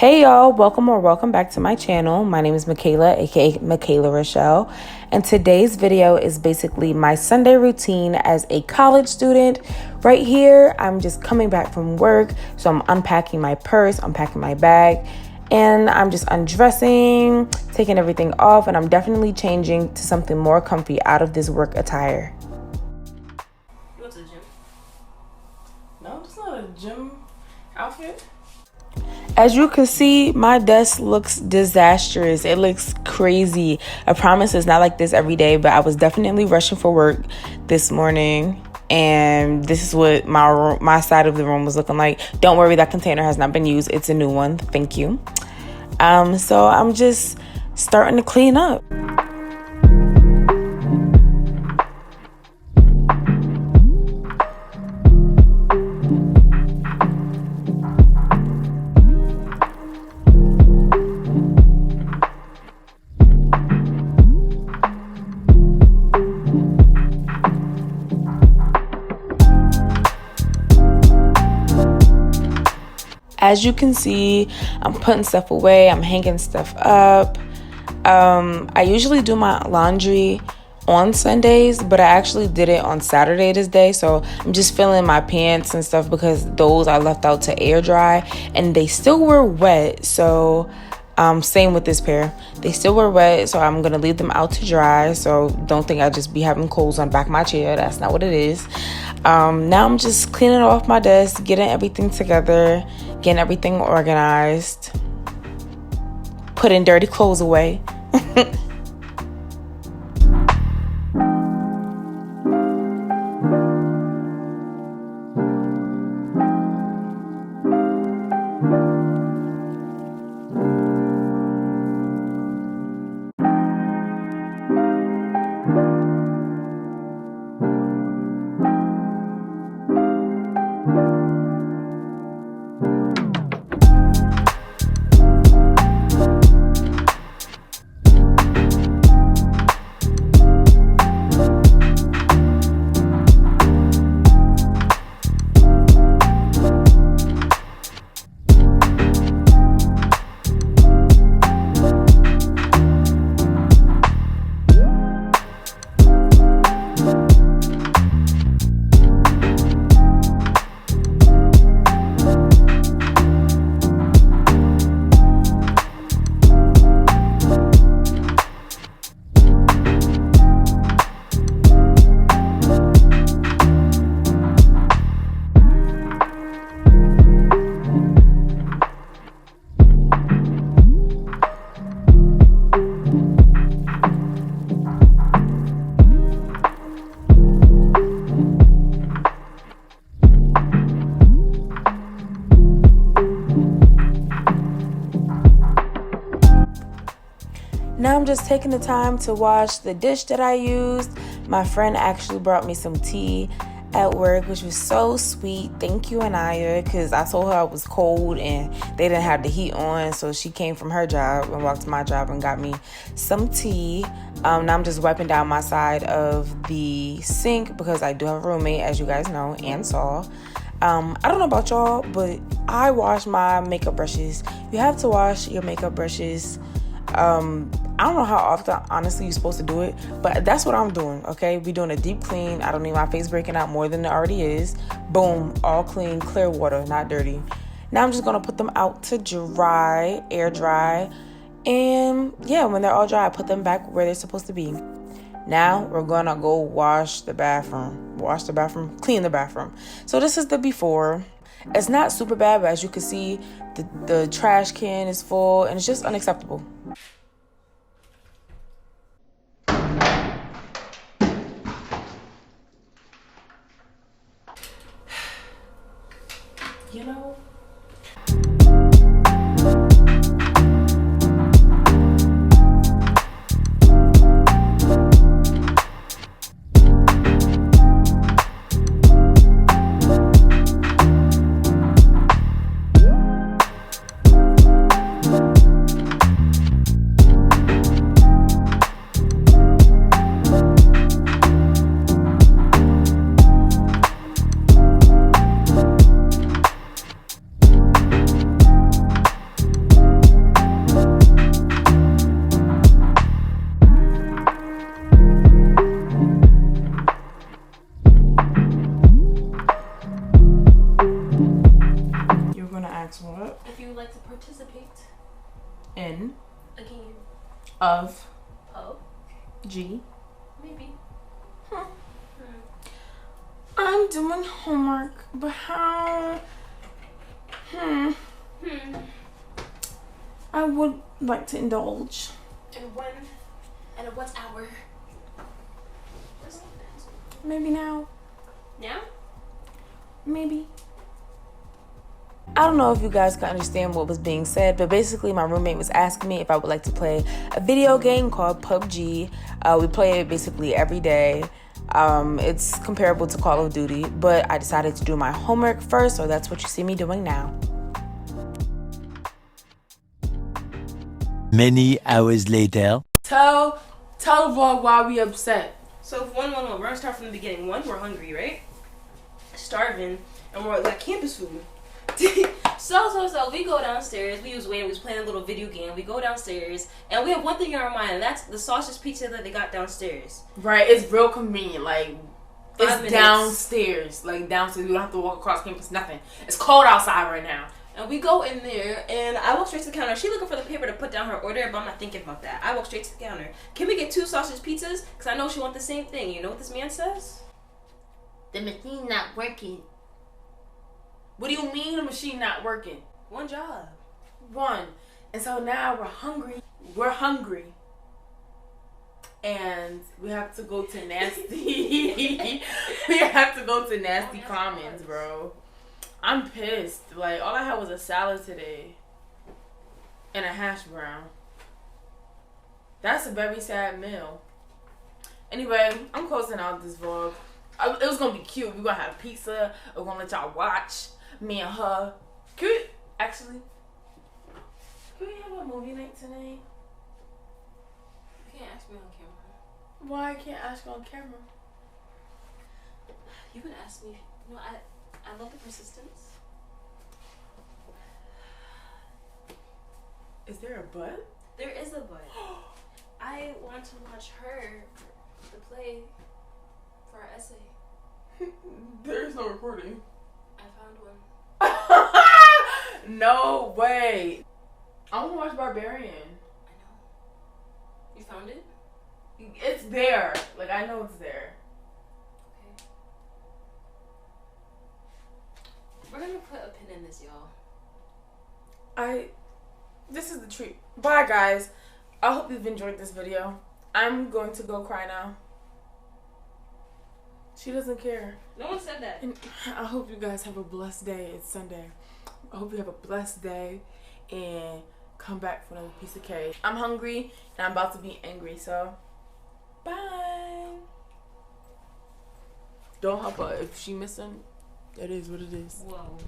Hey y'all, welcome back to my channel. My name is Mikaylah, aka Mikaylah Rachelle, and today's video is basically my Sunday routine as a college student. Right here, I'm just coming back from work, so I'm unpacking my purse, unpacking my bag, and I'm just undressing, taking everything off, and I'm definitely changing to something more comfy out of this work attire. You went to the gym? No, it's not a gym outfit. As you can see, my desk looks disastrous. It looks crazy. I promise it's not like this every day, but I was definitely rushing for work this morning, and this is what my side of the room was looking like. Don't worry, that container has not been used. It's a new one. Thank you. So I'm just starting to clean up. As you can see, I'm putting stuff away. I'm hanging stuff up. I usually do my laundry on Sundays, but I actually did it on Saturday this day. So I'm just filling my pants and stuff because those I left out to air dry and they still were wet. So same with this pair. They still were wet, so I'm gonna leave them out to dry. So don't think I just be having clothes on the back of my chair. That's not what it is. Now I'm just cleaning off my desk, getting everything together, getting everything organized, putting dirty clothes away. Now I'm just taking the time to wash the dish that I used. My friend actually brought me some tea at work, which was so sweet. Thank you, Anaya, because I told her I was cold and they didn't have the heat on. So she came from her job and walked to my job and got me some tea. Now I'm just wiping down my side of the sink because I do have a roommate, as you guys know and saw. I don't know about y'all, but I wash my makeup brushes. You have to wash your makeup brushes. I don't know how often, honestly, you're supposed to do it, but that's what I'm doing, okay? We're doing a deep clean. I don't need my face breaking out more than it already is. Boom, all clean, clear water, not dirty. Now I'm just going to put them out to dry, air dry, and yeah, when they're all dry, I put them back where they're supposed to be. Now we're going to go wash the bathroom, clean the bathroom. So this is the before. It's not super bad, but as you can see, the trash can is full and it's just unacceptable. You know, What? If you would like to participate In. a game Of. of G. maybe. I'm doing homework, but how? I would like to indulge. And when? And at what hour? Maybe now. Now? Maybe. I don't know if you guys can understand what was being said, but basically my roommate was asking me if I would like to play a video game called PUBG. We play it basically every day. It's comparable to Call of Duty, but I decided to do my homework first, so that's what you see me doing now. Many hours later. Tell the vlog why we upset. So we're gonna start from the beginning. One, we're hungry, right? Starving, and we're like campus food. So we go downstairs. We was waiting. We was playing a little video game. We go downstairs, and we have one thing in our mind, and that's the sausage pizza that they got downstairs. Right, it's real convenient. Like, 5 it's minutes. downstairs. Like, downstairs. We don't have to walk across campus, nothing. It's cold outside right now. And we go in there, and I walk straight to the counter. She looking for the paper to put down her order, but I'm not thinking about that. I walk straight to the counter. Can we get 2 sausage pizzas? Because I know she wants the same thing. You know what this man says? The machine not working. What do you mean the machine not working? One job. One. And so now we're hungry. We're hungry. And we have to go to nasty. We have to go to nasty Commons, bro. I'm pissed. Like, all I had was a salad today. And a hash brown. That's a very sad meal. Anyway, I'm closing out this vlog. It was gonna be cute. We're gonna have pizza. We're gonna let y'all watch me and her. Can we have a movie night tonight? You can't ask me on camera. Why I can't ask you on camera? You can ask me. You know, I love the persistence. Is there a butt? There is a but. I want to watch her the play for our essay. There's no recording. I found one. No way. I want to watch Barbarian. I know. You found it? It's there. Like, I know it's there. Okay. We're gonna put a pin in this, y'all. This is the treat. Bye, guys. I hope you've enjoyed this video. I'm going to go cry now. She doesn't care. No one said that. And I hope you guys have a blessed day. It's Sunday. I hope you have a blessed day and come back for another piece of cake. I'm hungry and I'm about to be angry, so bye. Don't help her. If she missing, it is what it is. Whoa.